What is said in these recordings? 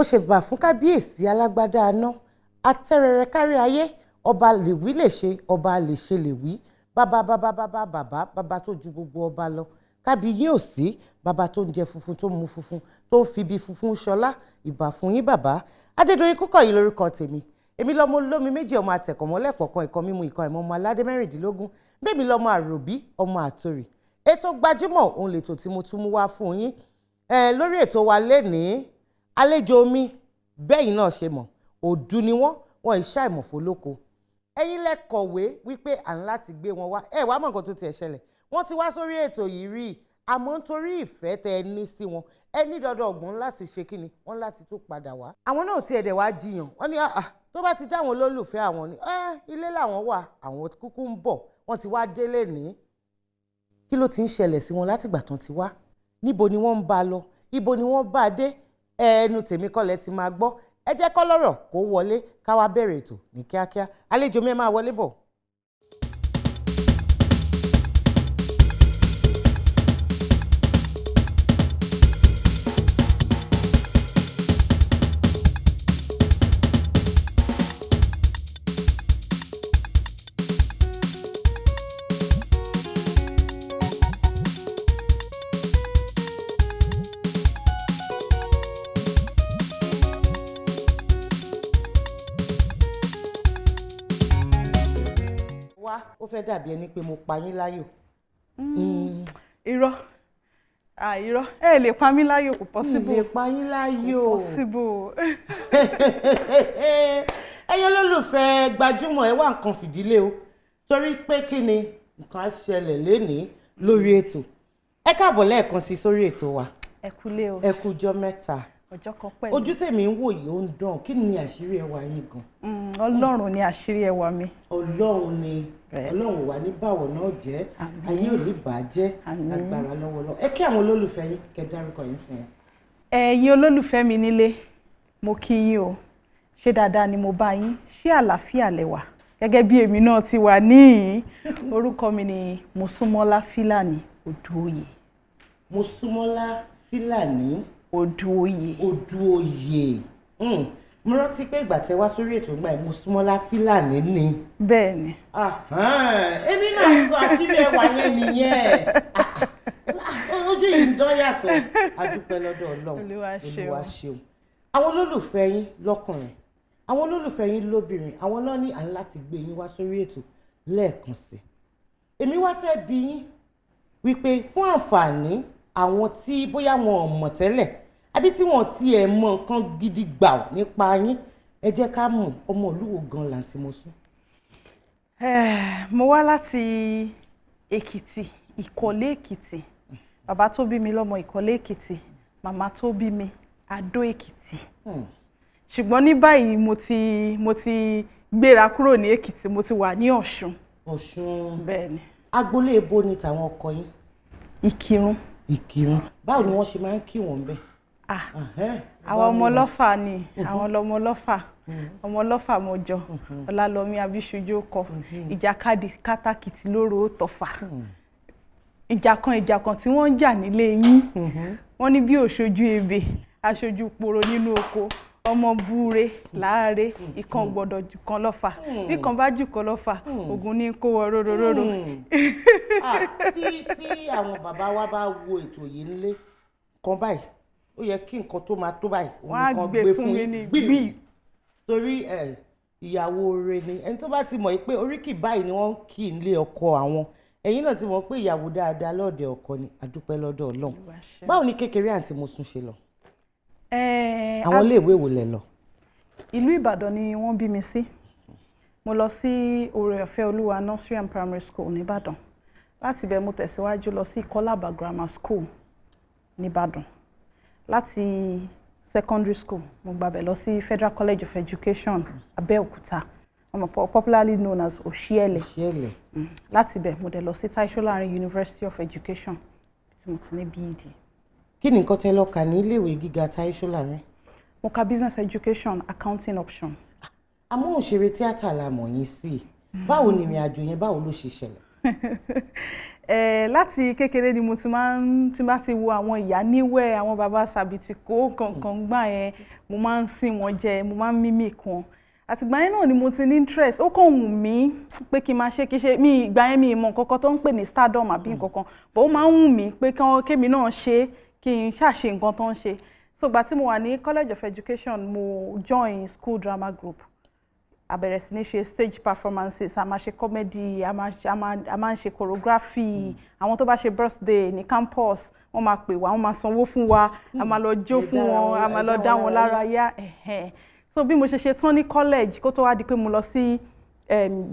mo ṣe bà fún kábíyèsí alágbádá aná atẹ́rẹrẹ kárí ayé ọba lèwí lè ṣe ọba lè ṣe lèwí bàbá tó ju gbogbo ọba lọ kábíyèsí bàbá tó ń jẹ funfun tó mu funfun tó ń fi ibi funfun ṣọlá ìbà fún yín bàbá Adédoyin Kúkọ̀yí lórúkọ tèmi èmi lọmọ olómi méjì ọmọ àtẹ̀kọ̀mọ́lẹ̀ kọ̀ọ̀kan ìkan mímu ìkan ìmọ̀ ọmọ aládé mẹ́rìndínlógún bẹ́ẹ̀mi lọmọ àròbí ọmọ àtòrì ètò gbajúmọ̀ òun lètò tí mo tún mú wá fún yín lórí ètò wa lénìí àlejò mi bẹ́yìn náà ṣe mọ̀ òdu ni wọ́n ìṣá ìmọ̀fó lóko ẹ̀yin lẹ kọ̀wé wípé à ń láti gbé wọn wá wàá mọ̀ nǹkan tó tiẹ̀ ṣẹlẹ̀ wọ́n ti wá sórí ètò yìí rí àmọ́ nítorí ìfẹ́ tẹ ẹ ní sí wọn ẹ ní dandan ọ̀gbọ́n láti ṣe kí ni wọ́n láti tún padà wá. àwọn náà ti ẹ̀dẹ̀ wá jiyàn wọ́n ní tó bá ti jáwọn olólùfẹ́ àwọn ni ilé làwọn wà àwọn kúkú ń bọ̀ wọ́n ti wá délé ní. kí ló ti ń ṣẹlẹ̀ sí wọn látìgbà tán ti wá níbo ni wọ́n ń bá lọ ibo ni wọ́n bá dé ẹnu tèmi kọ́lẹ̀ ti máa gbọ́ ẹ jẹ́ kọ́ lọ́rọ̀ kó wọlé ká wá bẹ̀rẹ̀ ètò ní kíákíá àlejò mi ẹ máa wọlé bọ̀. ó fẹ́ dàbí ẹni pé mo pa yín láyò. irọ́ irọ́ ẹ lè pa mí láyò kò possible. lè pa yín láyò kò possible. ẹ̀yin olólùfẹ́ gbajúmọ̀ ẹ wá nǹkan fìdílé o torí pé kí ni nǹkan á ṣẹlẹ̀ lénìí lórí ètò ẹ káàbọ̀ lẹ́ẹ̀kan sí sórí ètò wa. ẹ kúlé o. ẹ kújọ́ mẹ́ta. ọjọ́ kan pẹ̀lú. ojú tèmi ń wò yìí ó ń dán kí ni àṣírí ẹwà yín gan. ọlọ́run ni àṣírí ẹwà mi. ọlọ́run ni ọlọ́run wà ní báwọ̀ náà jẹ́ ayé ò ní bàjẹ́ agbára lọ́wọ́lọ́wọ́ ẹ kí àwọn olólùfẹ́ yín kẹ́ dárúkọ yín fún wọn. ẹ̀yin olólùfẹ́ mi nílé mo kí yín o ṣé dáadáa ni mo bá yín ṣé àlàáfíà lẹ wà gẹ́gẹ́ bí èmi náà ti wà níhìn orúkọ mi ni Mosúnmọ́lá Fílàní Odùoyè. Mosúnmọ́lá Fílàní Odùoyè. Odùoyè. Mo rántí pé ìgbà tẹ wá sórí ètò ìgbà yìí Mosúnmọ́lá Fílàní ni. bẹ́ẹ̀ ni. èmi náà sọ àṣírí ẹwà yẹn nìyẹn ojú yìí ń dán yàtọ̀ adúpẹ́ lọ́dọ̀ Ọlọ́run Olúwa ṣeun. àwọn olólùfẹ́ yín lọ́kùnrin àwọn olólùfẹ́ yín lóbìnrin àwọn náà ní à ń láti gbé yín wá sórí ètò lẹ́ẹ̀kan sí i. èmi wá fẹ́ bi yín wípé fún àǹfààní àwọn tí bóyá wọn ò mọ̀ tẹ́lẹ̀ àbí tí wọn ti ẹ̀ mọ̀ nǹkan gidi gbà nípa yín ẹ jẹ́ ká mọ̀ ọmọ ìlú wo gan làǹtí Mosún. mo wá láti Èkìtì Ìkọ̀lé Èkìtì bàbá tó bí mi lọ́mọ Ìkọ̀lé Èkìtì màmá tó bí mi Adó Èkìtì ṣùgbọ́n ní báyìí mo ti gbéra kúrò ní Èkìtì mo ti wà ní Ọ̀ṣun. Ọ̀ṣun bẹ́ẹ̀ ni. agboolé ebo ni tàwọn ọkọ yín. Ìkìrun. Ìkìrun báwo ni wọ́n ṣe máa ń kí wọn bẹ́ẹ̀. àwọn ọmọ ọlọ́fà ni àwọn ọmọ ọlọ́fà ọmọ ọlọ́fà mọ́jọ Ọlálọ́mí Abíṣojú kọ ìjàkadì kátàkìtì lóró tọ̀fà ìjà kan tí wọ́n ń jà nílé yín wọ́n ní bí òṣojú ebè aṣojú poro nínú oko ọmọ búre láàárẹ̀ ìkan gbọ́dọ̀ jù kan lọ́fà bí kan bá jù kan lọ́fà ògùn ní kó wọ róróróró. tí àwọn bàbá wa bá wo ètò yìí nílé kan báyìí ó yẹ kí nǹkan tó máa tó báyìí wọ́n á gbé fún mi ní gbì. torí ìyàwó rẹ̀ ni ẹni tó bá ti mọ̀ pé oríkì báyìí ni wọ́n kì í lé ọkọ àwọn ẹ̀yin náà ti mọ̀ pé ìyàwó dáadáa lọ́ọ̀dẹ̀ ọkọ ni àdúpẹ́ lọ́dọ̀ Ọlọ́run. báwo ni kékeré àǹtí Mosun ṣe lọ? àwọn iléèwé wo lẹ lọ? ìlú Ìbàdàn ni wọ́n bí mi sí. mo lọ sí Oore-ọ̀fẹ́ Olúwa Nursery and Primary School nìbàdàn. láti ibẹ̀ mo tẹ̀síwájú lọ sí Kọ́lábà Grammar School nìbàdàn. láti secondary school mo gbàbẹ̀ lọ sí Federal College of Education Abẹ́òkúta, popularly known as Òṣìẹ̀lẹ̀. láti ibẹ̀ mo dẹ̀ lọ sí Táíṣò Láàrin University of Education tí mo ti ní BEd. kí ni nǹkan tẹ́ lọ kà ní iléèwé gíga Táíṣò Láàrin? mo ka business education accounting option. àmọ́ òṣèré tíátà la mọ̀ yín sí báwo ni ìrìn àjò yẹn báwo ló ṣe ṣẹlẹ̀? láti kékeré ni mo ti bá ti wo àwọn ìyá níwẹ̀ àwọn bàbá sàbìtìkó kankan gbà yẹn mo máa ń sìn wọ́n jẹ mo máa ń mímì kan àtìgbà yẹn náà ni mo ti ní interest ó kàn wù mí pé kí n máa ṣe kí ṣe mi ìgbà yẹn mi ìmọ̀ nǹkan kan tó ń pè ní stardom àbí nǹkan kan but ó máa ń wù mí pé kémi náà ṣe kí n ṣàṣe nǹkan tó ń ṣe so ìgbà tí mo wà ní College of Education mo join school drama group a bẹ̀rẹ̀ sí ní ṣe stage performances a máa ṣe comedy a máa ń ṣe choreography àwọn tó bá ṣe birthday ní campus wọ́n máa pè wá wọ́n máa sanwó fún wa a máa lọ jó fún wọn a máa lọ dá wọn lára yá so bí mo ṣe tán ní college kó tó wá di pé mo lọ sí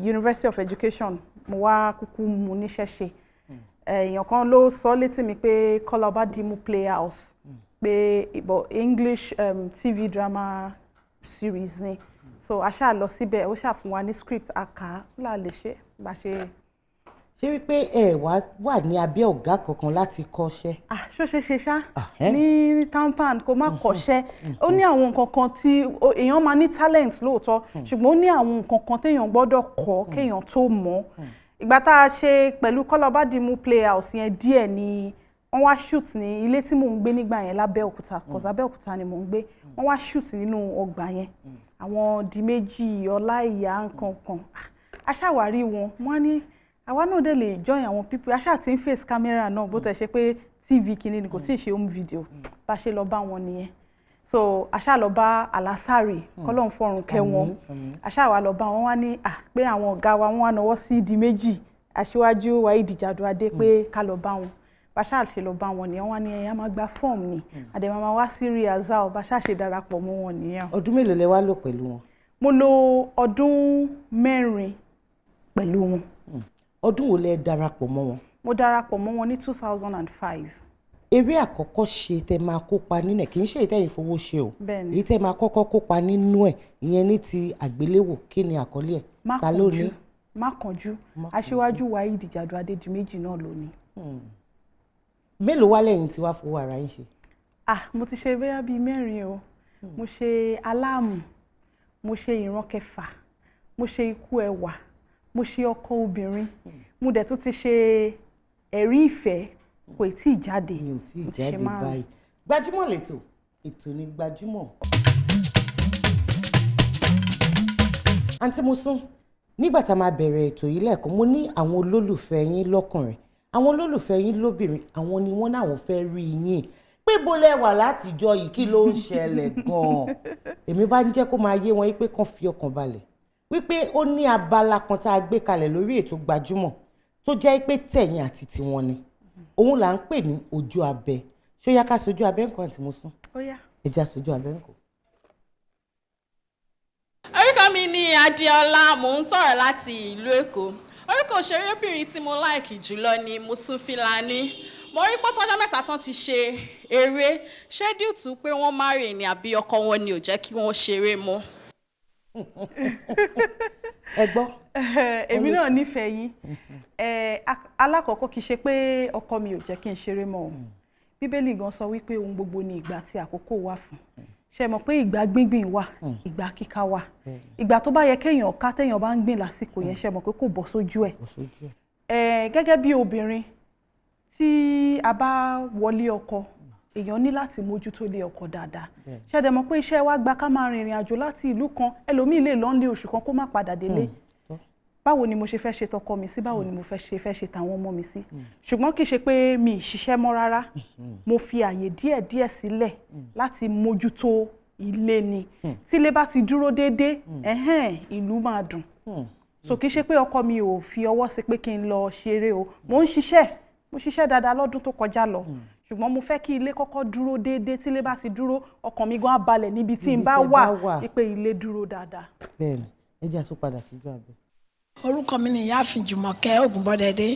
University of Education mo wá kúkú mu níṣẹ́ ṣe èèyàn kan ló sọ létí mi pé Kọ́lá Ọbádìmú Playhouse pé English TV drama series ni so a ṣáà lọ síbẹ̀ ó ṣáà fún wa ní script àká là lè ṣe bá ṣe. ṣé wípé ẹ wà ní abẹ́ ọ̀gá kankan láti kọ́ṣẹ́? ṣó ṣe ṣá ní tampan kó má kọ́ṣẹ́ ó ní àwọn nǹkan kan tí èèyàn máa ní talent lóòótọ́ ṣùgbọ́n ó ní àwọn nǹkan kan téèyàn gbọ́dọ̀ kọ́ kéèyàn tó mọ̀ ìgbà tá a ṣe pẹ̀lú Kọ́lá Ọbádìmú Playhouse yẹn díẹ̀ ni wọ́n wá shoot ní ilé tí mò ń gbé nígbà yẹn lábẹ́òkúta cause Abẹ́òkúta ni mò ń gbé wọ́n wá shoot nínú ọgbà yẹn àwọn di méjì Ọláìyá nǹkan kan aṣàwárí wọn wọ́n ní àwa náà dé lè join àwọn people aṣáà tí ń face camera náà bó tẹ̀ ṣe pé TV kìíní ni kò tí ì ṣe home video bá ṣe lọ bá wọn nìyẹn so aṣáà lọ bá Alásàrè kọ́lọ́n fọ̀run kẹ́ wọn aṣáà wà lọ bá wọn wá ní pé àwọn ọ̀gá wa wọ́n wá náwó sí di méjì Aṣíwájú Wáídì Jàdùadé pé ká lọ bá wọn bàṣà ṣe lọ bá wọn nìyẹn wọ́n ní ẹ̀yà máa gba fọ́ọ̀mù ni àdèmà máa wá sí rehearsal bàṣà ṣe darapọ̀ mọ́ wọn nìyẹn. ọdún mélòó lẹ wá lò pẹ̀lú wọn? mo lò ọdún 4 pẹ̀lú wọn. ọdún wo lẹ darapọ̀ mọ́ wọn? mo darapọ̀ mọ́ wọn ní 2005. eré àkọ́kọ́ ṣe tẹ máa kópa nínú ẹ̀ kì í ṣe ìtẹ́yìn fowó ṣe o bẹ́ẹ̀ni èyí tẹ máa kọ́kọ́ kópa nínú ẹ̀ ìyẹn ní ti àgbéléwò kí ni àkọlé ẹ̀ ta ló ní? Má kánjú Aṣíwájú Wáídì Jàdùadé di méjì náà lónìí. mélòó wá lẹ́yìn tí wàá fowó ara yín ṣe? mo ti ṣe bẹ́yà bíi 4 o mo ṣe Aláàmù mo ṣe Ìran Kẹfà mo ṣe Ikú Ẹwà mo ṣe Ọkọ Obìnrin mo dẹ̀ tún ti ṣe Ẹ̀rí Ìfẹ́ kò tí ì jáde. mi ò tí ì jáde báyìí. Gbajúmọ̀ lẹ́tọ̀ ètò ní Gbajúmọ̀. àǹtí Mosun nígbà tá a máa bẹ̀rẹ̀ ètò yìí lẹ́ẹ̀kan mo ní àwọn olólùfẹ́ yín lọ́kùnrin àwọn olólùfẹ́ yín lóbìnrin àwọn ni wọ́n náà fẹ́ rí yín pé bó lẹ wà látijọ́ yìí kí ló ń ṣẹlẹ̀ gan-an èmi bá ń jẹ́ kó máa yé wọn wípé kán fi ọkàn balẹ̀ wípé ó ní abala kan tá a gbé kalẹ̀ lórí ètò Gbajúmọ̀ tó jẹ́ pé tẹ̀yìn àti tiwọn ni òun là ń pè ní ojú abẹ ṣó yá ká sojú abẹ nǹkan àǹtí Mosun ẹ já sojú abẹ nǹkan. orúkọ mi ni Adéọlá mò ń sọ̀rọ̀ láti ìlú Èkó. Orúkọ òṣèrébìnrin tí mo láìkì jùlọ ni Mosun Fílàní. Mo rí pé tọ́jọ́ mẹ́ta tán ti ṣe eré ṣẹ́díù tún pé wọ́n marry ni àbí ọkọ wọn ni ò jẹ́ kí wọ́n ṣeré mọ́. ẹ gbọ́. èmi náà nífẹ̀ẹ́ yín alákọ̀ọ́kọ́ kì í ṣe pé ọkọ mi ò jẹ́ kí n ṣeré mọ́ o Bíbélì gan sọ wípé ohun gbogbo ni ìgbà tí àkókò wà fún ṣe mọ̀ pé ìgbà gbíngbìn wà ìgbà kíká wà ìgbà tó bá yẹ kéèyàn ká téèyàn bá ń gbìn lásìkò yẹn ṣe mọ̀ pé kò bọ́ sójú ẹ̀ gẹ́gẹ́ bí obìnrin tí a bá wọlé ọkọ èèyàn ní láti mójútó ilé ọkọ dáadáa ṣẹ̀dẹ̀ mọ̀ pé iṣẹ́ wa gba ká máa rìnrìn àjò láti ìlú kan ẹlòmíì lè lọ nílé oṣù kan kó má padà délé báwo ni mo ṣe fẹ́ ṣe tọkọ mi sí báwo ni mo fẹ́ ṣe tàwọn ọmọ mi sí ṣùgbọ́n kì í ṣe pé mi ì ṣiṣẹ́ mọ́ rárá mo fi àyè díẹ̀díẹ̀ sílẹ̀ láti mójútó ilé ni tílé bá ti dúró déédéé ìlú máa dùn so kì í ṣe pé ọkọ mi ò fi ọwọ́ sí pé kí n lọ ṣeré o mo ṣiṣẹ́ dáadáa lọ́dún tó kọjá lọ ṣùgbọ́n mo fẹ́ kí ilé kọ́kọ́ dúró déédéé tílé bá ti dúró ọkàn mi gan á balẹ̀ níbi tí n bá wà pé ilé dúró dáadáa. bẹ́ẹ̀ni ẹ jẹ́ àtúpadà síjú àbẹ̀. orúkọ mi ni ìyáàfin Jùmọ̀kẹ́ Ògúnbọ̀dẹ̀dé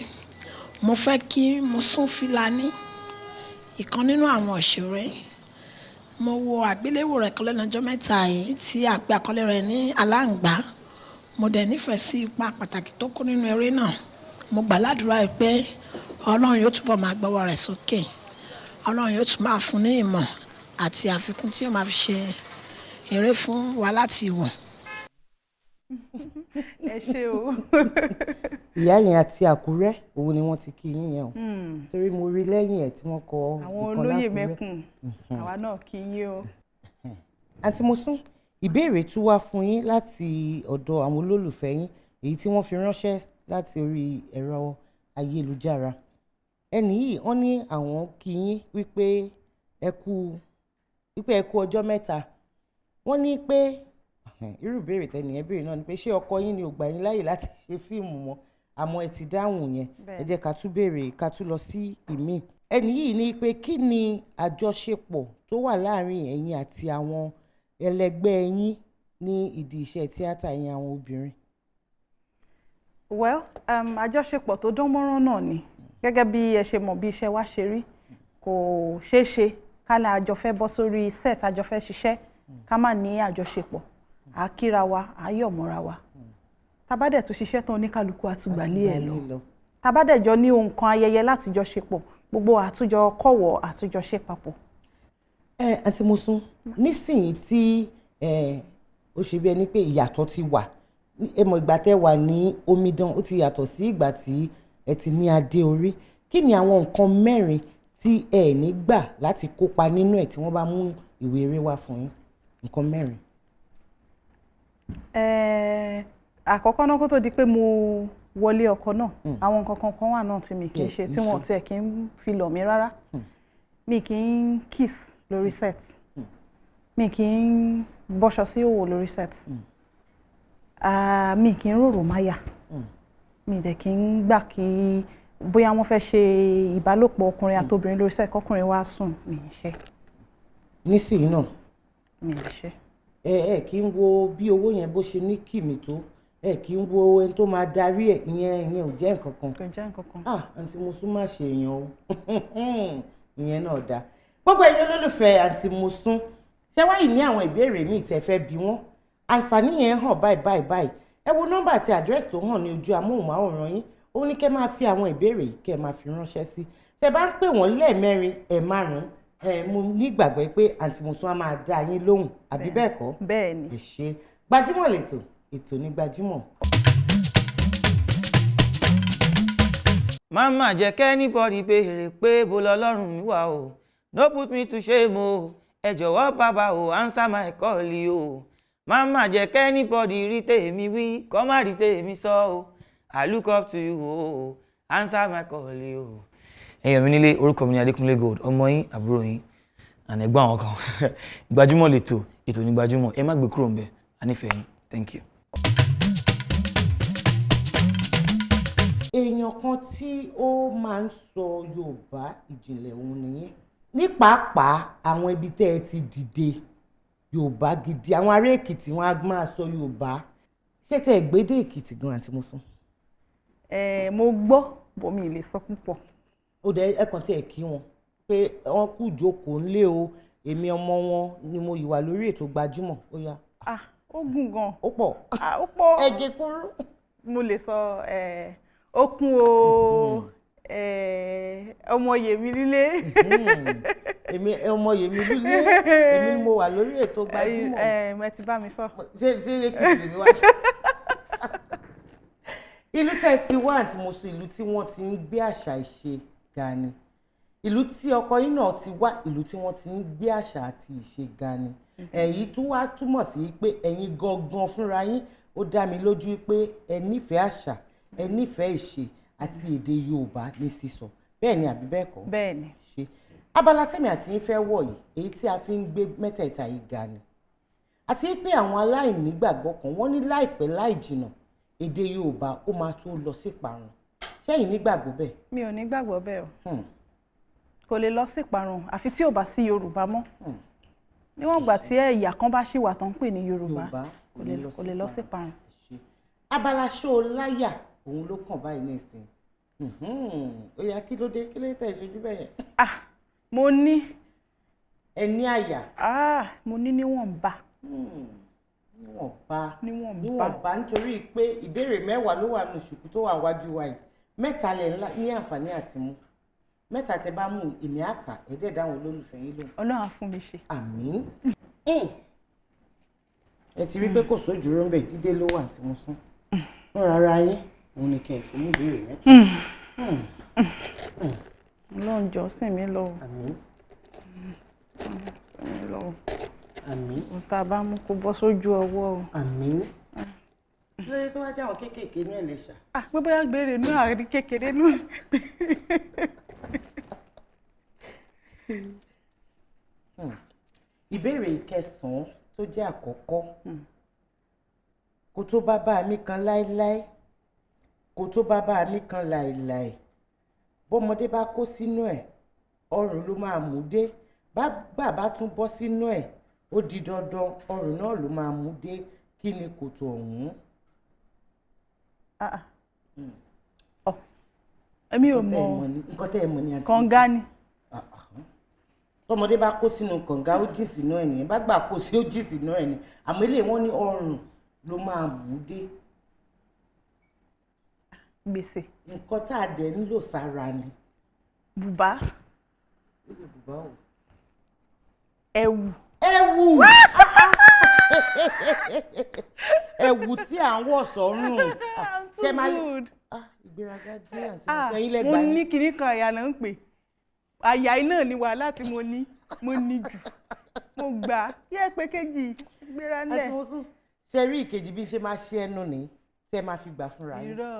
mo fẹ́ kí Mosúnfìlání ìkan nínú àwọn òṣèré mo wo àgbéléwò rẹ̀ kan lẹ́nu ọjọ́ mẹ́ta yìí tí a pè àkọlé rẹ̀ ní Aláǹgbá mo dẹ̀ nífẹ̀ẹ́ sí ipa pàtàkì tó kó nínú eré náà mo gbà ládùúrà pé Ọlọ́run yóò túbọ̀ máa gbọ́wọ́ rẹ̀ sókè Ọlọ́run yóò tún máa fún ní ìmọ̀ àti àfikún tí yóò máa fi ṣe eré fún wa láti wò. ẹ ṣé o. ìyá yẹn àti Àkúrẹ́ òun ni wọ́n ti kí yín yẹn o torí mo rí lẹ́yìn ẹ̀ tí wọ́n kọ àwọn olóyè mẹ́kùn àwa náà kí yín o. àǹtí Mosún ìbéèrè tún wá fún yín láti ọ̀dọ̀ àwọn olólùfẹ́ yín èyí tí wọ́n fi ránṣẹ́ láti orí ẹ̀rọ ayélujára ẹni yìí wọ́n ní àwọn kí yín wípé ẹ kú ọjọ́ mẹ́ta wọ́n ní pé irú ìbéèrè tẹ́nìyẹn béèrè náà ni pé ṣé ọkọ yín ni ò gbà yín láyè láti ṣe fíìmù mọ́ àmọ́ ẹ ti dáhùn yẹn ẹ jẹ́ ká tún béèrè ká tún lọ sí ìmíì ẹni yìí ní pé kí ni àjọṣepọ̀ tó wà láàrin ẹ̀yin àti àwọn ẹlẹgbẹ́ yín ní ìdí iṣẹ́ tíátà yín àwọn obìnrin. well àjọṣepọ̀ tó dán mọ́rán náà ni gẹ́gẹ́ bí ẹ ṣe mọ̀ bí iṣẹ́ wa ṣe rí kò ṣeé ṣe ká ní àjọ fẹ́ bọ́ sórí set àjọ fẹ́ ṣiṣẹ́ ká má ní àjọṣepọ̀ à kíra wa à yọ̀ mọ́ra wa tabadẹ̀ tún ṣiṣẹ́ tán oníkálukú àtúgbàlé ẹ̀ lọ tabadẹ̀ jọ ní ohun kan ayẹyẹ láti jọ ṣe pọ̀ gbogbo àtújọ kọ̀wọ̀ àtújọ ṣe papọ̀. àǹtí Mosún nísìnyí tí ó ṣe bí ẹni pé ìyàtọ̀ ti wà ẹ mọ̀ ìgbà tẹ́ wà ní omidan ó ti yàtọ̀ sí ìgbà tí ẹ ti ní adé orí kí ni àwọn nǹkan mẹ́rin tí ẹ ní gbà láti kópa nínú ẹ̀ tí wọ́n bá mú ìwé eré wá fún yín nǹkan mẹ́rin. àkọ́kọ́ náà kó tó di pé mo wọlé ọkọ náà àwọn nǹkan kan wà náà tí mi kì í ṣe tí wọ́n tiẹ̀ kì í fi lọ̀ mí rárá mi kì í kiss lórí set mi kì í bọ́ṣọ sí òwò lórí set mi kì í rorò máyà mi dẹ̀ kì í gbà kí bóyá wọ́n fẹ́ ṣe ìbálòpọ̀ ọkùnrin àtobìnrin lórí set kọkùnrin wá sùn mi ì ṣe. nísìnyí náà mi ì ṣe. kì í wo bí owó yẹn bó ṣe ní kìmí tó kì í wo ẹni tó máa darí ẹ̀ ìyẹn ò jẹ́ nǹkan kan. kò jẹ́ nǹkan kan. àǹtí Mosún má ṣe èèyàn o ìyẹn náà dáa gbogbo ẹ̀yin olólùfẹ́ àǹtí Mosún ṣé wáyé ní àwọn ìbéèrè míì tẹ́ fẹ́ bí wọ́n àǹfààní yẹn hàn báyìí ẹ wo nọ́mbà àti àdírẹ́sì tó hàn ní ojú amóhùnmáwòrán yín ó ní kẹ́ máa fi àwọn ìbéèrè yìí kẹ́ máa fi ránṣẹ́ sí tẹ́ bá ń pè wọ́n lẹ́ẹ̀mẹ́rin márùn-ún mo nígbàgbọ́ pé àǹtí Mosún á máa dá yín lóhùn àbí bẹ́ẹ̀ kọ́. bẹ́ẹ̀ ni. ẹ ṣé Gbajúmọ̀ lẹ́tọ̀ ètò ní Gbajúmọ̀. Mama jẹ́ kẹ́nìbọ̀dì béèrè pé bó lọ́lọ́run mi wà o no put me to shame o ẹ jọ̀wọ́ bàbá o answer my call o mama jẹ́ kẹ́nìbọ̀dì rí tèmi wí kọ́ má rí tèmi sọ o I look up to you o answer my call o. ẹ̀yin mi nílé orúkọ mi ní Adékúnlé Gold ọmọ yín àbúrò yín ànẹ́gbọ́n àwọn kan Gbajúmọ̀ lẹ́tọ̀ ètò ní Gbajúmọ̀ ẹ má gbé kúrò ń bẹ̀ ànífẹ̀ẹ́ yín thank you. èèyàn kan tí ó máa ń sọ Yorùbá ìjìnlẹ̀ òun nìyẹn ní pàápàá àwọn ibi tẹ́ ẹ ti dìde Yorùbá gidi àwọn ará Èkìtì wọn á máa sọ Yorùbá ṣé tẹ́ ẹ gbédè Èkìtì gan àǹtí Mosún. mo gbọ́ bòmí lè sọ púpọ̀. ó dẹ ẹ kàn tí ẹ kí wọn pé wọn kú jókòó ńlé o èmi ọmọ wọn ni mo yìí wà lórí ètò Gbajúmọ̀ ó yá. ó gùn gan. ó pọ̀ ó pọ̀. ẹ gé kúrú. mo lè sọ ó kún o ọmọ yèmí lílé. èmi ọmọ yèmí lílé èmi ni mo wà lórí ètò Gbajúmọ̀. ẹ ti bá mi sọ. ṣé Èkìtì ni wá sí. ìlú tẹ́ ti wá àǹtí Mosún ìlú tí wọ́n ti ń gbé àṣà ìṣe ga ni ìlú tí ọkọ yín náà ti wá ìlú tí wọ́n ti ń gbé àṣà àti ìṣe ga ni èyí tún wá túmọ̀ sí pé ẹ̀yin gangan fúnra yín ó dá mi lójú pé ẹ nífẹ̀ẹ́ àṣà ẹ nífẹ̀ẹ́ ìṣe àti èdè Yorùbá ní sísọ bẹ́ẹ̀ ni àbí bẹ́ẹ̀ kọ́. bẹ́ẹ̀ ni. ṣe abala tèmi àti yín fẹ́ wọ̀ yìí èyí tí a fi ń gbé mẹ́tẹ̀ẹ̀ta yìí ga ni àti pé àwọn aláìnígbàgbọ́ kan wọ́n ní láìpẹ́ láì jìnnà èdè Yorùbá ó máa tó lọ sí ìparun ṣẹ́yìn nígbàgbọ́ bẹ́ẹ̀. mi ò nígbàgbọ́ bẹ́ẹ̀ o kò lè lọ sí ìparun àfi tí ò bá sí Yorùbá mọ́ níwọ̀n ìgbà tí ẹ̀yà kan bá ṣì wà tó ń pè ní Yorùbá kò lè lọ sí ìparun. abala ṣó láyà òun ló kàn báyìí nísìnyí ó yá kí ló dé tẹ̀ ìṣojú bẹ́ẹ̀ yẹn. mo ní. ẹ ní àyà. mo ní níwọ̀nba. níwọ̀nba nítorí pé ìbéèrè 10 ló wà ní ṣùkú tó wà wájú wa yìí 3 lẹ̀ ńlá ní àǹfààní àti mú 3 tẹ bá mú èmi àkà ẹ̀dẹ̀ dáhùn olólùfẹ́ yín lóhùn. Ọlọ́run á fún mi ṣe. àmín. ẹ ti rí pé kò sójúrò ń bẹ̀ dídé ló wà tí mo sún fúnra ara yín òun ni kẹ́ ẹ̀ fún mi ìbéèrè 3. Ọlọ́run jọ̀ọ́ sìn mí lọ. àmín. sìn mí lọ. àmín. ohun tá a bá mú kó bọ́ sójú ọwọ́ o. àmín. lórí tó wá jáwọn kéékèèké ní ẹ̀lẹ́ṣà. pé bóyá gbére inú àrí kékeré náà. ìbéèrè ìkẹsàn-án tó jẹ́ àkọ́kọ́ kò tó bàbá mi kan láéláé kò tó bàbá mi kan láéláé bọ́mọdé bá kó sínú ẹ̀ ọrùn ló máa mú dé bàbá tún bọ́ sínú ẹ̀ ó di dandan ọrùn náà ló máa mú dé kí ni kòtò ọ̀hún. èmi ò mọ̀ nǹkan tẹ́ ẹ mọ̀ ni àti kànga ni. tọmọdé bá kó sínú kànga ó jì sínú ẹ̀ nìyẹn bá gbà kó sí ó jì sínú ẹ̀ ni àmọ́ eléyìí wọ́n ní ọrùn ló máa mú dé. gbèsè. nǹkan tá a dẹ̀ ń lò sára ni. bùbá. bùbá o. ẹ̀wù. ẹ̀wù ẹ̀wù tí à ń wọ̀ sọ́rùn. too good. ìgbéraga dé àǹtí mo sọ yín lẹ́gbàá mo yín. ní kinní kan àyà ló ń pè àyà iná ni wàhálà tí mo ní jù mo gbà yẹ pé kejì gbéra lẹ̀. àti mo sún ṣe rí ìkejì bí ṣe máa ṣe ẹnu ní tẹ́ máa fi gbà fúnra yín. irọ́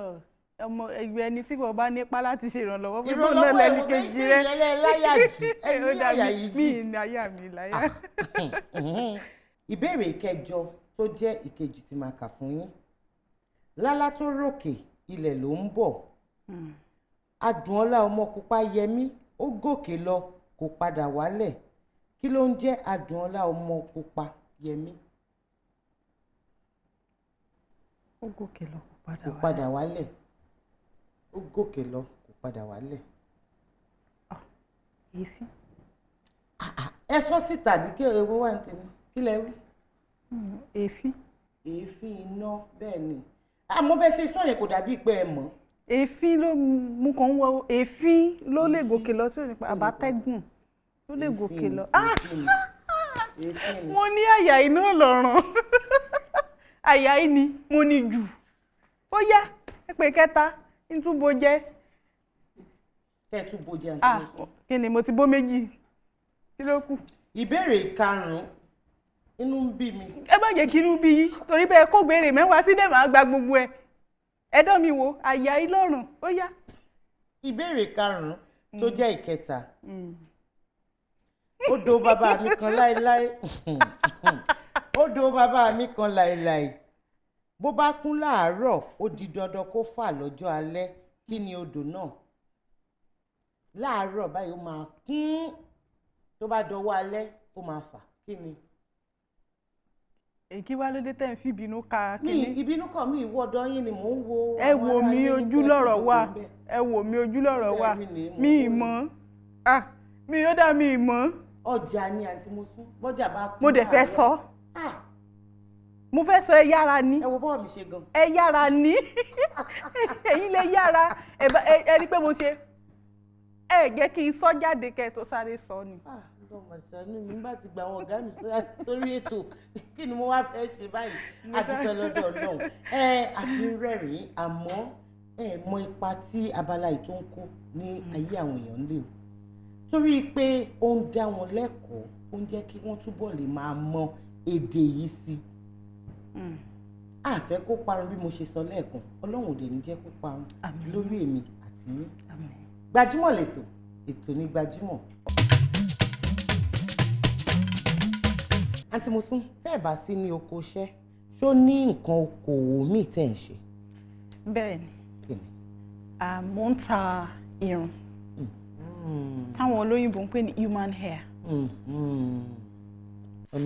ọmọ ẹgbẹ́ ẹni tí kò bá nípa láti ṣe ìrànlọ́wọ́ fún ìbọn náà lẹ́nu kejì rẹ̀. ìrànlọ́wọ́ láyà jù ẹni àyà yìí jù. mí ní àyà mi láyà. ìbéèrè ìkẹjọ tó jẹ́ ìkejì tí màá kà fún yín lálá tó ròkè ilẹ̀ ló ń bọ̀ Adùnọlá ọmọ pupa yẹmí ó gòkè lọ kò padà wálẹ̀ kí ló ń jẹ́ Adùnọlá ọmọ pupa yẹmí. ó gòkè lọ kò padà wálẹ̀ ó gòkè lọ kò padà wálẹ̀. èéfín. ẹ sọ síta bí kí ewu wà ní tèmi kí lẹ wí. èéfín. èéfín iná bẹ́ẹ̀ ni àmọ́ bẹ́ẹ̀ ṣe sọ yẹn kò dàbí pé ẹ mọ̀. èéfín ló mú kàn ń wọ èéfín ló lè gòkè lọ tí ò ní pa àbátẹ́gùn ló lè gòkè lọ. mo ní àyà iná lọ́rùn àyà yìí ni mo ní jù ó yá pé kẹta ntúbo jẹ. kẹ́ ẹ tún bo jẹ àǹtí mo sọ. kí ni mo ti bó méjì kí ló kù. ìbéèrè ìkarùn-ún inú ń bí mi. ẹ má jẹ́ kí inú bí yín torí bẹ́ẹ̀ kó béèrè mẹ́wàá sí dẹ̀ máa gba gbogbo ẹ̀ ẹ̀dọ́ mi wo àyà yìí lọ́rùn ó yá. ìbéèrè ìkarùn-ún tó jẹ́ ìkẹta ó do bàbá mi kan láéláé ó do bàbá mi kan láéláé bó bá kún láàárọ̀ ó di dandan kó fà lọ́jọ́ alẹ́ kí ni odò náà láàárọ̀ báyìí ó máa kún tó bá dọwọ́ alẹ́ ó máa fà kí ni. èkí wá lóde tẹ́ ń fi ìbínú ka mi ìbínú kan mi ìwọ́dọ̀ yín ni mò ń wo. ẹ wò mí ojú lọ́rọ̀ wà ẹ wò mí ojú lọ́rọ̀ wà mi ì mọ̀ mi yóò dá mi ì mọ̀. ọjà ni àǹtí mo sún bọ́jà bá kú. mo dẹ̀ fẹ́ sọ mo fẹ́ sọ ẹ yára ní. ẹ wo bọ́ọ̀ mi ṣe gan. ẹ yára ní ẹ̀yin lè yára ẹ rí pé mo ṣe ẹ jẹ́ kí n sọ jáde kẹ́ ẹ tó sáré sọ ni. lọ́mọ sànú mi nígbà tí gba àwọn ọ̀gá mi sórí ètò kí ni mo wá fẹ́ ṣe báyìí adúpẹ́ lọ́dọ̀ náà àfi rẹ́rìn-ín àmọ́ ẹ mọ ipa tí abala yìí tó ń kó ní ayé àwọn èèyàn ń lè o torí pé ó ń dá wọn lẹ́kọ̀ọ́ ó ń jẹ́ kí wọ́n túbọ̀ lè máa mọ èdè yìí sí. àfẹ́ kó parun bí mo ṣe sọ lẹ́ẹ̀kan ọlọ́run ò dẹ̀ ní jẹ́ kó parun lórí èmi àti yín. Gbajúmọ̀ lẹ́tọ̀ ètò ní Gbajúmọ̀. Àǹtí Mosun tẹ́ ẹ̀ bá sí ní oko iṣẹ́ ṣó ní nǹkan okòwò míì tẹ́ ń ṣe? Bẹ́ẹ̀ni mo ń ta irun táwọn olóyìnbó ń pè ní human hair.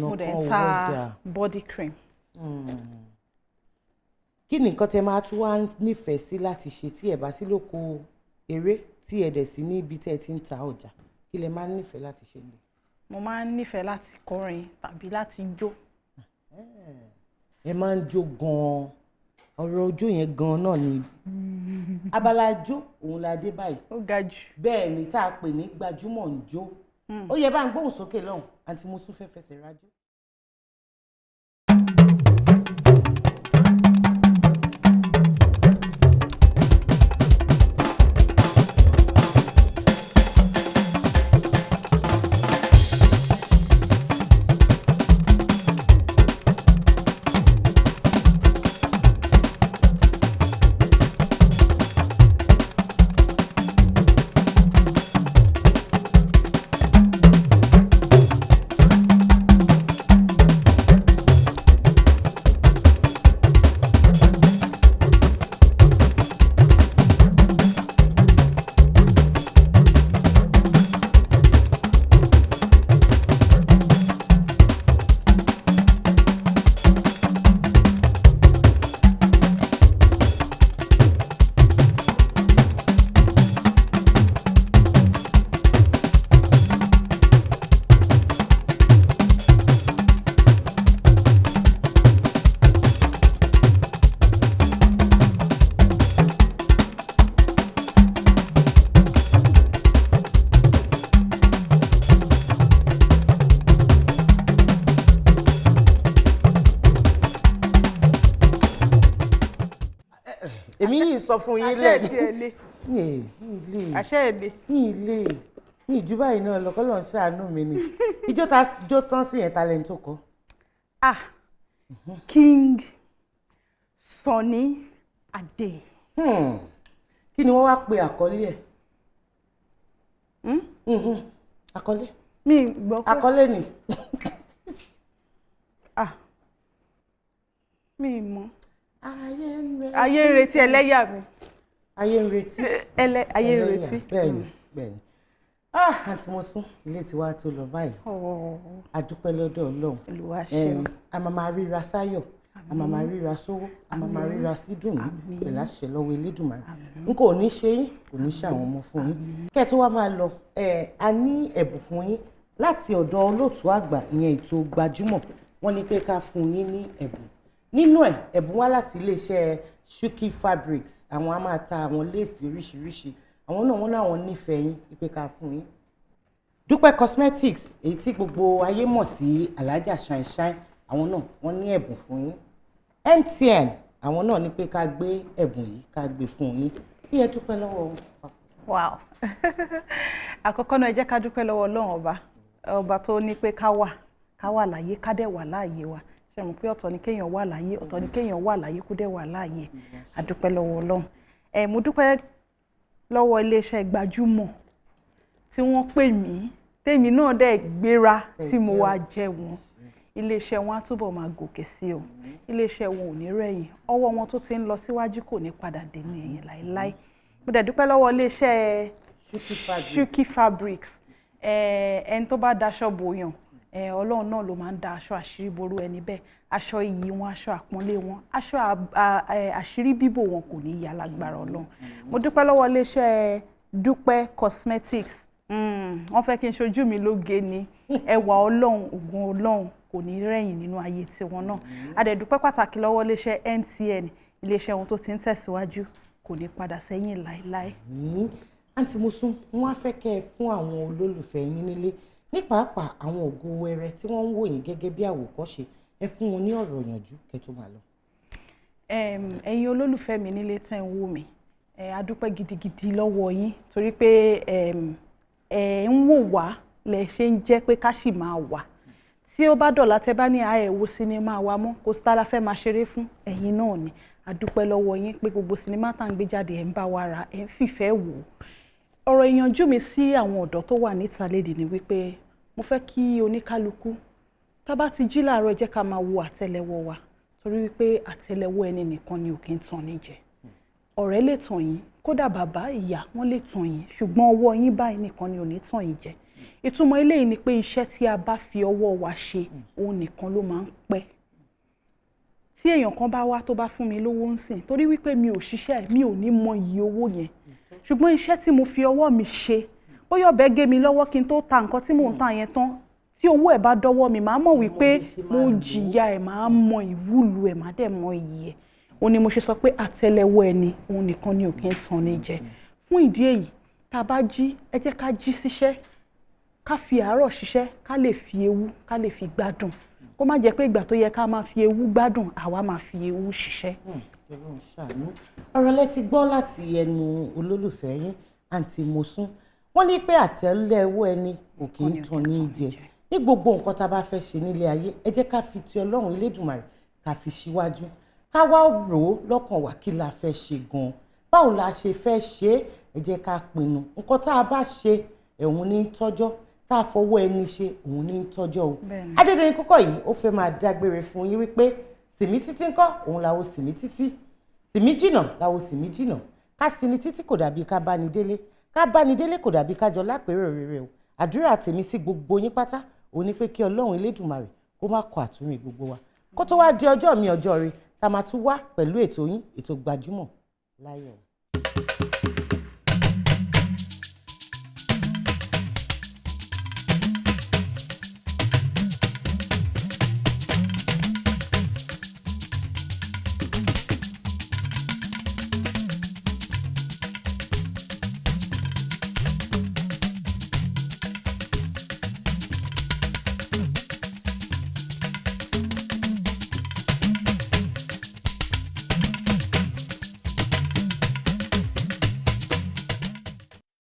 Mo dẹ̀ ń ta body cream. Kí ni nǹkan tẹ́ máa tún wá nífẹ̀ẹ́ sí láti ṣe tí ẹ bá sí lóko eré tí ẹ dẹ̀ sí ní ibi tẹ́ ẹ ti ń ta ọjà? Kí lẹ máa nífẹ̀ẹ́ láti ṣe níbẹ̀? Mo máa ń nífẹ̀ẹ́ láti kọrin tàbí láti jó. Ẹ máa ń jó gan-an, ọ̀rọ̀ ojó yẹn gan-an náà ni abala jó òun la dé báyìí. Ó ga jù. Bẹ́ẹ̀ ni tá a pè ní Gbajúmọ̀ ń jó. Ó yẹ bá ń gbóhùn sókè lọ́hùn Àǹtí Mosun fẹ́ fẹsẹ̀ rájó. èmi yìí sọ fún yín lẹ́ẹ̀ni àṣẹ èlé ní ilé ní ìjú báyìí náà lọ́kọ́ lọ́n ṣàánú mi ni ijó tán sí yẹn talent tó kọ. King Sunny Adé. Kí ni wọ́n wá pe àkọlé ẹ̀? Àkọlé. Mi gbọ́ pé àkọlé ni. Mi mọ̀. Ayé ń retí ẹlẹ́yà mi. Ayé ń retí. Ayé ń retí. Bẹ́ẹ̀ni bẹ́ẹ̀ni. Àǹtí Mosun ilé tí wàá tó lọ báyìí. A dúpẹ́ lọ́dọ̀ Ọlọ́run. Olúwa ṣeun. A máa máa ríra sáyọ̀, a máa máa ríra sówó, a máa máa ríra sídùnnú pẹ̀lú àṣẹ lọ́wọ́ Elédùmarè. N kò ní ṣe yín, kò ní ṣe àwọn ọmọ fún yín. Kẹ́ ẹ tó wá máa lọ, a ní ẹ̀bùn fún yín láti ọ̀dọ̀ olóòtú àgbà ìyẹn ètò Gbajúmọ̀. Wọ́n ní pé ká fún yín ní ẹ̀bùn. Nínú ẹ̀ ẹ̀bùn wá láti iléeṣẹ́ Shuki Fabrics. Àwọn á máa ta àwọn léèsì oríṣiríṣi. Àwọn náà wọ́n náà wọ́n nífẹ̀ẹ́ yín pé ká fún yín. Dúpẹ́ Cosmetics èyí tí gbogbo ayé mọ̀ sí Alájà Shine Shine àwọn náà wọ́n ní ẹ̀bùn fún yín. MTN àwọn náà ní pé ká gbé ẹ̀bùn yìí ká gbé fún yín. Bí ẹ dúpẹ́ lọ́wọ́ wọn. Wow. Àkọ́kọ́ náà ẹ jẹ́ ká dúpẹ́ lọ́wọ́ Ọlọ́run ọba tó ní pé ká wà láyé ká dẹ̀ wà láàyè wa. Ṣé mo pé ọ̀tọ̀ ni kéèyàn wà láyé ọ̀tọ̀ ni kéèyàn wà láyé kó dẹ̀ wà láàyè. A dúpẹ́ lọ́wọ́ Ọlọ́run. Mo dúpẹ́ lọ́wọ́ iléeṣẹ́ Gbajúmọ̀ tí wọ́n pè mí tèmi náà dẹ̀ gbéra tí mo wá jẹ wọn. Iléeṣẹ́ wọn á túbọ̀ máa gòkè sí o. Iléeṣẹ́ wọn ò ní rẹ̀yìn. Ọwọ́ wọn tó ti ń lọ síwájú kò ní padà dènà ẹ̀yìn láéláé. Mo dẹ̀ dúpẹ́ lọ́wọ́ iléeṣẹ́ Shuki Fabrics. Ẹni tó bá daṣọ bòyàn Ọlọ́run náà ló máa ń da aṣọ àṣírí ború ẹni bẹ́ẹ̀. Aṣọ iyì wọn, aṣọ àpọ́nlé wọn, aṣọ àṣírí bíbò wọn kò ní yà lágbára Ọlọ́run. Mo dúpẹ́ lọ́wọ́ iléeṣẹ́ Dúpẹ́ Cosmetics. Wọ́n fẹ́ kí n ṣojú mi lóge ni ẹwà Ọlọ́run ògùn Ọlọ́run kò ní rẹ̀yìn nínú ayé tiwọn náà. A dẹ̀ dúpẹ́ pàtàkì lọ́wọ́ iléeṣẹ́ MTN iléeṣẹ́ wọn tó ti ń tẹ̀síwájú kò ní padà sẹ́yìn láéláé. Àǹtí Mosun wọ́n á fẹ́ kẹ́ ẹ fún àwọn olólùfẹ́ yín nílé ní pàápàá àwọn ògo wẹrẹ tí wọ́n ń wò yín gẹ́gẹ́ bí àwòkọ́ṣe ẹ fún wọn ní ọ̀rọ̀ ìyànjú kẹ́ tó máa lọ. Ẹ̀yin olólùfẹ́ mi nílé tẹ́ ń wò mí a dúpẹ́ gidigidi lọ́wọ́ yín torí pé ẹ̀ ń wò wá lẹ̀ ṣe ń jẹ́ pé ká sì máa wà. Tí ó bá dọ̀la tẹ́ bá ní ẹ̀ wo sinimá wa mọ́ kò sí tá la fẹ́ máa ṣeré fún ẹ̀yin náà ni. A dúpẹ́ lọ́wọ́ yín pé gbogbo sinimá tá à ń gbé jáde ẹ̀ ń bá wa ra ẹ̀ ń fìfẹ́ wò. Ọ̀rọ̀ ìyànjú mi sí àwọn ọ̀dọ́ tó wà níta lédè ni wípé mo fẹ́ kí oníkálukú tá bá ti jí láàárọ̀ jẹ́ ká máa wo àtẹ́lẹwọ́ wa torí wípé àtẹ́lẹwọ́ ẹni nìkan ni ò kí ń tàn ní jẹ. Ọ̀rẹ́ lè tàn yín kódà bàbá ìyá wọ́n lè tàn yín ṣùgbọ́n ọwọ́ yín báyìí nìkan ni ò ní tàn yín jẹ. Ìtumọ̀ eléyìí ni pé iṣẹ́ tí a bá fi ọwọ́ wa ṣe òun nìkan ló máa ń pẹ́. Tí èèyàn kan bá wá tó bá fún mi lówó ń sìn torí wípé mi ò ṣiṣẹ́ mi ò ní mọ iye owó yẹn ṣùgbọ́n iṣẹ́ tí mo fi ọwọ́ mi ṣe bóyá ọ̀bẹ gé mi lọ́wọ́ kí n tó ta nǹkan tí mò ń tà yẹn tán tí owó ẹ̀ bá dọ́wọ́ mi màá mọ̀ wípé mo jìyà ẹ̀ màá mọ ìwúlò ẹ̀ màá dẹ̀ mọ iyì ẹ̀. Ó ní mo ṣe sọ pé àtẹ́lẹwọ́ ẹni òun nìkan ni ò kí ń tàn ní jẹ. Fún ìdí èyí tá a bá jí ẹ jẹ́ ká jí síṣẹ́ ká fi àárọ̀ ṣiṣẹ́ ká lè fi ewu ká lè fi gbádùn kó má jẹ́ pé ìgbà tó yẹ ká máa fi ewu gbádùn àwa máa fi ewu ṣiṣẹ́. Ọ̀rọ̀ lẹ ti gbọ́ láti ẹnu olólùfẹ́ yín àǹtí Mosún. Wọ́n ní pé àtẹ́lẹwọ́ ẹni kò kí ń tàn ní jẹ. Ní gbogbo nǹkan tá a bá fẹ́ ṣe nílé ayé ẹ jẹ́ ká fi ti Ọlọ́run Elédùmarè ká fi síwájú ká wá rò ó lọ́kàn wá kí la fẹ́ ṣe gan-an báwo la ṣe fẹ́ ṣe é ẹ jẹ́ ká pinnu nǹkan tá a bá ṣe ẹ̀hún ní tọ́jọ́ tá a fọwọ́ ẹni ṣe òun ní tọ́jọ́ o. Adédoyin Kúkọ̀yí ó fẹ́ máa dágbére fún yín wípé sìmí títí ńkọ́ òun làwọn sìmí títí sìmí jìnà làwọn sìmí jìnà ká sinmi títí kò dàbí ká báni délé kò dàbí ká jọ lápérò rere o. Àdúrà tèmi sí gbogbo yín pátá òun ni pé kí Ọlọ́run Elédùmarè kó má kọ àtúnrìn gbogbo wa kó tó wá di ọjọ́ mi ọjọ́ rẹ̀ tá a máa tún wá pẹ̀lú ètò yín ètò Gbajúmọ̀ láyọ̀.